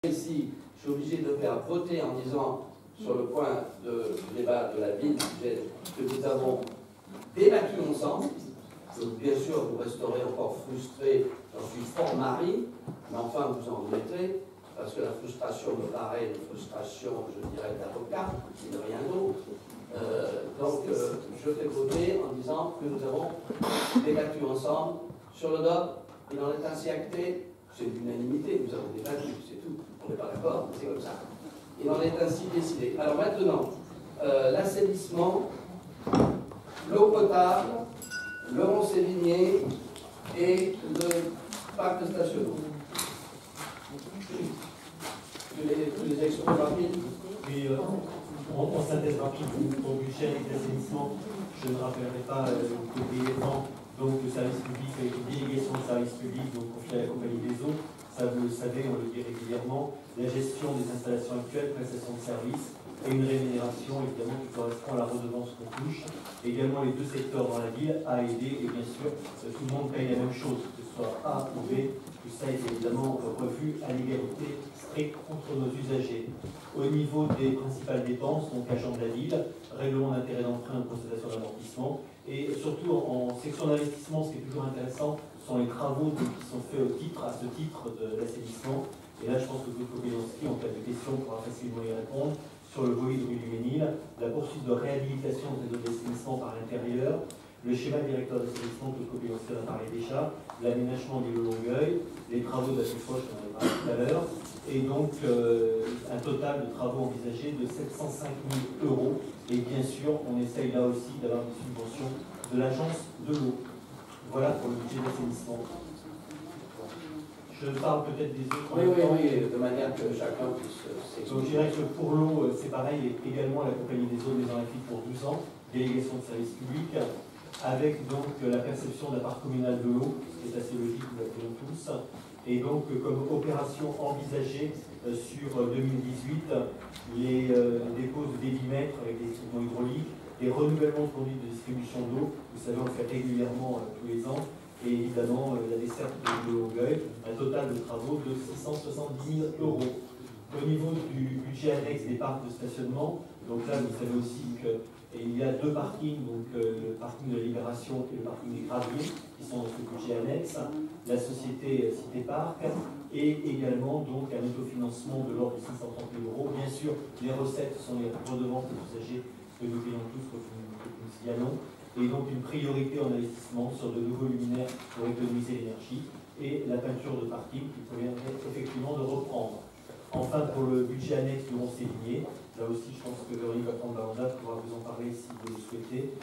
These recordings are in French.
Ici, je suis obligé de faire voter en disant, sur le point du débat de la ville, que nous avons débattu ensemble. Donc, bien sûr, vous resterez encore frustrés, j'en suis fort mari, mais enfin, vous en remettrez, parce que la frustration me paraît une frustration, je dirais, d'avocat, et de rien d'autre. Je fais voter en disant que nous avons débattu ensemble sur le DOP, il en est ainsi acté, c'est l'unanimité, nous avons débattu, c'est tout. On n'est pas d'accord, mais c'est comme ça. Il en est ainsi décidé. Alors maintenant, l'assainissement, l'eau potable, le Mont-Sévigné et le parc de stationnement. Tous les extraits rapides. Oui, en synthèse rapide, au budget d'assainissement, je ne rappellerai pas côté étant donc le service public avec une délégation de service public donc confiée à la Compagnie des eaux. Ça, vous le savez, on le dit régulièrement, la gestion des installations actuelles, prestation de services et une rémunération évidemment qui correspond à la redevance qu'on touche. Également les deux secteurs dans la ville, A et D, et bien sûr, tout le monde paye la même chose, que ce soit A ou B. Tout ça est évidemment revu à l'égalité stricte entre nos usagers. Au niveau des principales dépenses, donc agent de la ville, règlement d'intérêt d'emprunt, constatation d'amortissement, et surtout en section d'investissement, ce qui est toujours intéressant, sont les travaux qui sont faits à ce titre de l'assainissement. Et là, je pense que Claude Kobylanski, en cas de question, pourra facilement y répondre. Sur le volet de rue du Ménil, la poursuite de réhabilitation des réseaux d'assainissement par l'intérieur, le schéma directeur d'assainissement, Claude Kobylanski en a parlé déjà, l'aménagement d'île Longueuil, les travaux d'affichage, on en a parlé tout à l'heure, et donc un total de travaux envisagés de 705 000 €. Et bien sûr, on essaye là aussi d'avoir des subventions de l'agence de l'eau. Voilà pour le budget d'assainissement. Je parle peut-être des autres. Oui, de manière que chacun puisse s'exprimer. Donc je dirais que pour l'eau, c'est pareil, et également la Compagnie des eaux des Olympiques pour 12 ans, délégation de service public, avec donc la perception d'un parc communal de l'eau, qui est assez logique, nous l'appelons tous, et donc comme opération envisagée sur 2018, les dépôts de débitmètres avec des équipements hydrauliques, les renouvellements de conduites de distribution d'eau, vous savez on le fait régulièrement tous les ans, et évidemment la desserte de Longueuil, un total de travaux de 670 000 €. Au niveau du budget annexe des parcs de stationnement, donc là vous savez aussi qu'il y a deux parkings, donc le parking de la Libération et le parking des Graviers, qui sont dans ce budget annexe, la société Cité Parc, et également donc un autofinancement de l'ordre de 530 000 €. Bien sûr, les recettes sont les redevances des usagers que nous payons tous, que nous signalons, et donc une priorité en investissement sur de nouveaux luminaires pour économiser l'énergie, et la peinture de parking qui conviendrait effectivement de reprendre. Enfin, pour le budget annexe du Mont-Sévigné, là aussi je pense que Véronique Bertrand-Baranda pourra vous en parler si vous le souhaitez,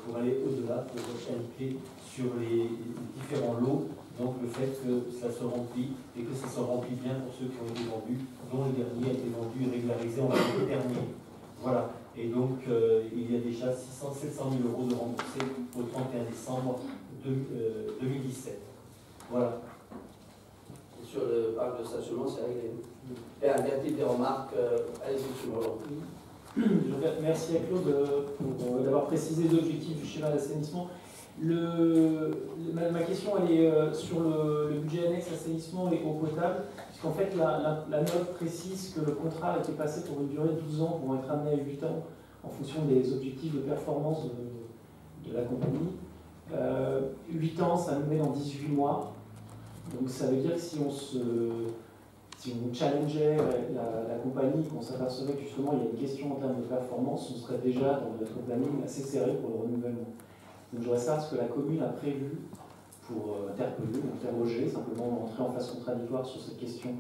pour aller au-delà, pour qualifier sur les différents lots, donc le fait que ça se remplit et que ça se remplit bien pour ceux qui ont été vendus, dont le dernier a été vendu et régularisé en février dernier. Voilà. Et donc, il y a déjà 700 000 € de remboursés au 31 décembre 2017. Voilà. Et sur le parc de stationnement, c'est réglé. Et y a-t-il des remarques? Allez-y, M. Moreau. Merci à Claude d'avoir précisé les objectifs du schéma d'assainissement. Ma question elle est sur le budget annexe assainissement et eau potable, puisqu'en fait la note précise que le contrat a été passé pour une durée de 12 ans, pour être amené à 8 ans en fonction des objectifs de performance de la compagnie. 8 ans, ça nous met dans 18 mois. Donc ça veut dire que si on challengeait la compagnie, qu'on s'apercevait que justement il y a une question en termes de performance, on serait déjà dans notre planning assez serré pour le renouvellement. Donc je voudrais savoir ce que la commune a prévu pour interroger, simplement entrer en phase contradictoire sur cette question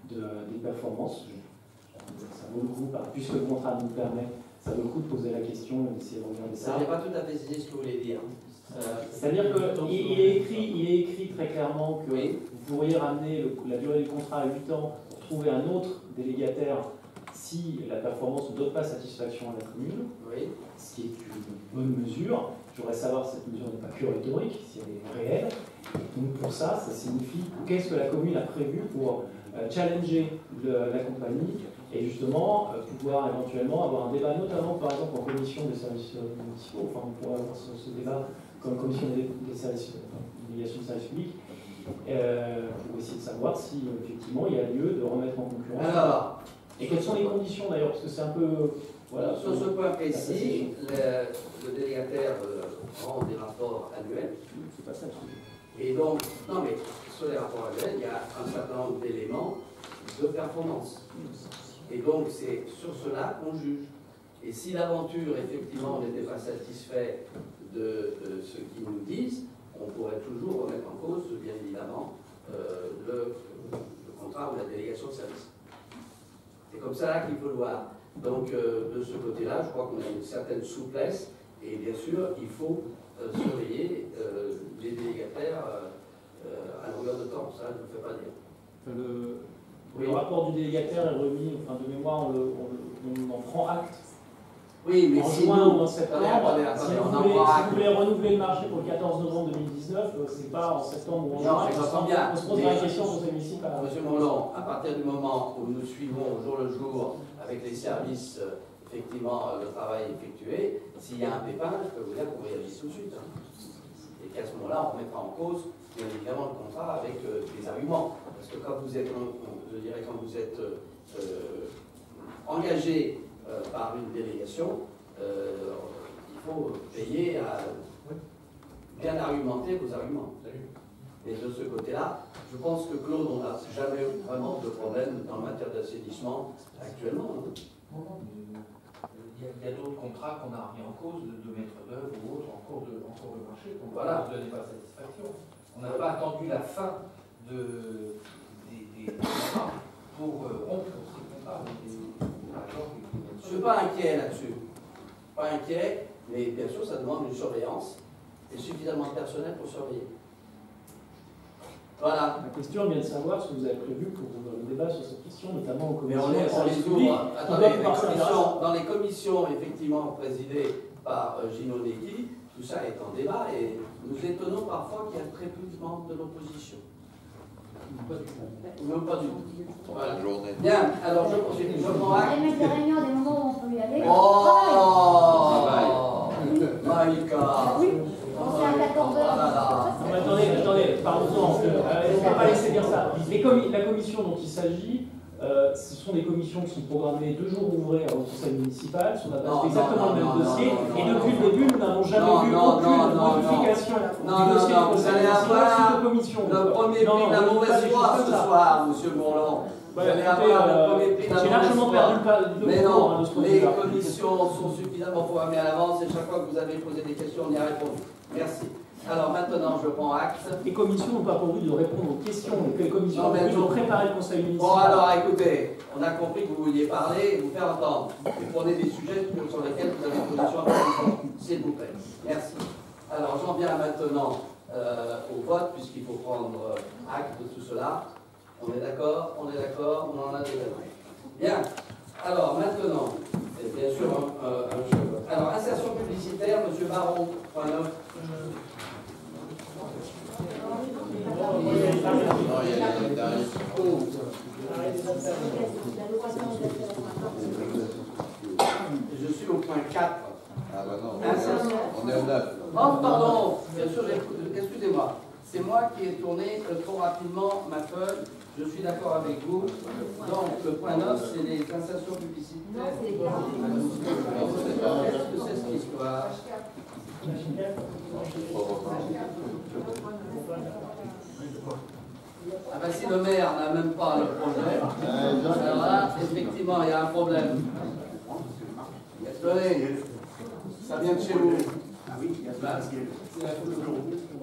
des performances. Ça vaut le coup, puisque le contrat nous permet, ça vaut le coup de poser la question et d'essayer de regarder ça. Ça n'est pas tout à fait saisi ce que vous voulez dire. C'est-à-dire qu'il est écrit très clairement que oui, vous pourriez ramener la durée du contrat à 8 ans pour trouver un autre délégataire si la performance ne donne pas satisfaction à la commune, oui, ce qui est une bonne mesure. Je voudrais savoir si cette mesure n'est pas que rhétorique, si elle est réelle. Donc pour ça, ça signifie qu'est-ce que la commune a prévu pour challenger la compagnie et justement pouvoir éventuellement avoir un débat, notamment par exemple en commission des services municipaux, enfin on pourrait avoir ce débat comme commission des services, délégation de services publics, pour essayer de savoir si effectivement il y a lieu de remettre en concurrence. Alors, et quelles sont les conditions d'ailleurs, parce que c'est un peu. Voilà, sur ce point précis, le délégataire rend des rapports annuels. c'est pas ça le sujet. Et donc, non mais sur les rapports annuels, il y a un certain nombre d'éléments de performance. Et donc, c'est sur cela qu'on juge. Et si l'aventure, effectivement, n'était pas satisfait de ce qu'ils nous disent, on pourrait toujours remettre en cause, bien évidemment, le contrat ou la délégation de service. C'est comme ça qu'il faut le voir. Donc, de ce côté-là, je crois qu'on a une certaine souplesse, et bien sûr, il faut surveiller les délégataires à longueur de temps. Ça, je ne fais pas dire. Le rapport du délégataire est remis, enfin de mémoire, on en prend acte. Oui, mais en si juin nous, ou en septembre. Si vous voulez renouveler le marché pour le 14 novembre 2019, c'est pas en septembre ou en juin. Non, j'entends bien. On se posera la question pour celui-ci. Monsieur Moulon, à partir du moment où nous suivons au jour le jour avec les services, effectivement, le travail effectué, s'il y a un pépin, je peux vous dire qu'on réagit tout de suite. Et qu'à ce moment-là, on remettra en cause, bien évidemment, le contrat avec des arguments. Parce que quand vous êtes, je dirais, quand vous êtes engagé par une délégation, il faut veiller à bien argumenter vos arguments. Et de ce côté-là, je pense que Claude, on n'a jamais eu vraiment de problème en matière d'assainissement actuellement. Il y a d'autres contrats qu'on a remis en cause, de maître d'œuvre ou autres, en cours de marché, donc voilà. Ne donnait pas satisfaction. On n'a pas attendu la fin des contrats pour rompre ces contrats. Je ne suis pas inquiet là-dessus. Pas inquiet, mais bien sûr, ça demande une surveillance et suffisamment de personnel pour surveiller. Voilà. La question vient de savoir ce que vous avez prévu pour le débat sur cette question, notamment aux Mais commissions. on les ouvre. Attendez, dans les commissions, effectivement, présidées par Gino Negri, tout ça est en débat et nous étonnons parfois qu'il y a très peu de membres de l'opposition. Non, pas du tout. Voilà. Bien, alors je continue. Je prends acte. Il y a des réunions, des moments où on peut y aller. Oh Maïka. Oui, on est à 14 heures. Attendez, parlons-en. On ne va pas laisser dire ça. La commission dont il s'agit, ce sont des commissions qui sont programmées 2 jours ouvrés au conseil municipal sur la base d'exactement le même dossier. Et depuis le début, nous n'avons jamais vu aucune modification du dossier du conseil municipal suite aux commissions. Le premier prix de la mauvaise foi ce soir, monsieur Bourlon. Vous allez avoir le premier prix de la mauvaise foi. J'ai largement perdu le Mais non, de ce les commissions sont suffisamment programmées à l'avance et chaque fois que vous avez posé des questions, on y a répondu. Merci. Alors maintenant, je prends acte. Les commissions n'ont pas pourvu de répondre aux questions, les commissions ont pourvu de préparer le conseil municipal. Bon, alors écoutez, on a compris que vous vouliez parler et vous faire entendre. Vous prenez des sujets sur lesquels vous avez une position à prendre, s'il vous plaît. Merci. Alors j'en viens maintenant au vote, puisqu'il faut prendre acte de tout cela. On est d'accord? On est d'accord? On en a déjà parlé. Bien. Alors maintenant, et bien sûr, un jeu. Alors, insertion publicitaire, M. Baron, point 9. Je suis au point 4. Ah bah non, Insertion. on est au 9. Oh, pardon, bien sûr, excusez-moi. C'est moi qui ai tourné trop rapidement ma feuille. Je suis d'accord avec vous. Donc, le point 9, c'est les insertions publicitaires. Qu'est-ce que c'est cette histoire? Ah ben si le maire n'a même pas le projet, alors là, effectivement, il y a un problème. Tenez, ça vient de chez vous. Ah oui,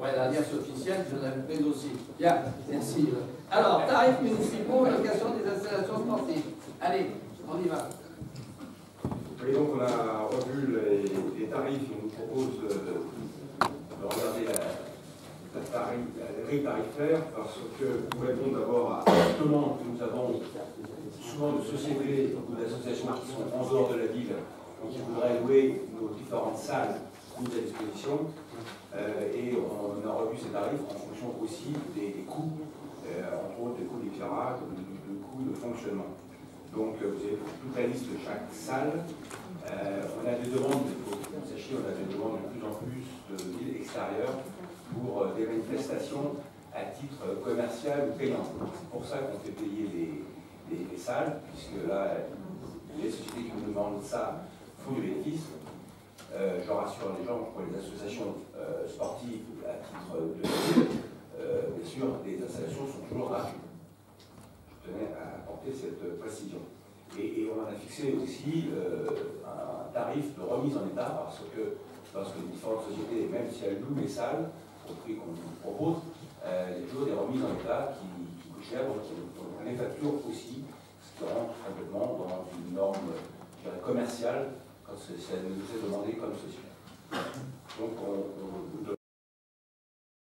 ouais, l'alliance officielle, je l'avais prise aussi. Bien, merci. Alors, tarifs municipaux, location des installations sportives. Allez, on y va. Et donc on a revu les tarifs, on nous propose de regarder la grille tarifaire parce que pour répondre d'abord à justement que nous avons souvent de sociétés ou d'associations qui sont en dehors de la ville, donc qui voudraient louer nos différentes salles mises à disposition et on a revu ces tarifs en fonction aussi des coûts, entre autres des coûts d'éclairage, de coûts de fonctionnement. Donc vous avez toute la liste de chaque salle. On a des demandes, il faut que vous sachiez, on a des demandes de plus en plus de villes extérieures pour des manifestations à titre commercial ou payant. C'est pour ça qu'on fait payer les salles, puisque là, les sociétés qui nous demandent ça font du bénéfice. Je rassure les gens, pour les associations sportives à titre de bien sûr, les installations sont toujours gratuites. Je tenais à apporter cette précision. Et on a fixé aussi un tarif de remise en état, parce que lorsque les différentes sociétés, même si elles louent les salles, au prix qu'on nous propose, il y a toujours des remises en état qui coûtent cher, donc on les facture aussi, ce qui rentre complètement dans une norme commerciale quand ça nous est demandé comme société. Donc on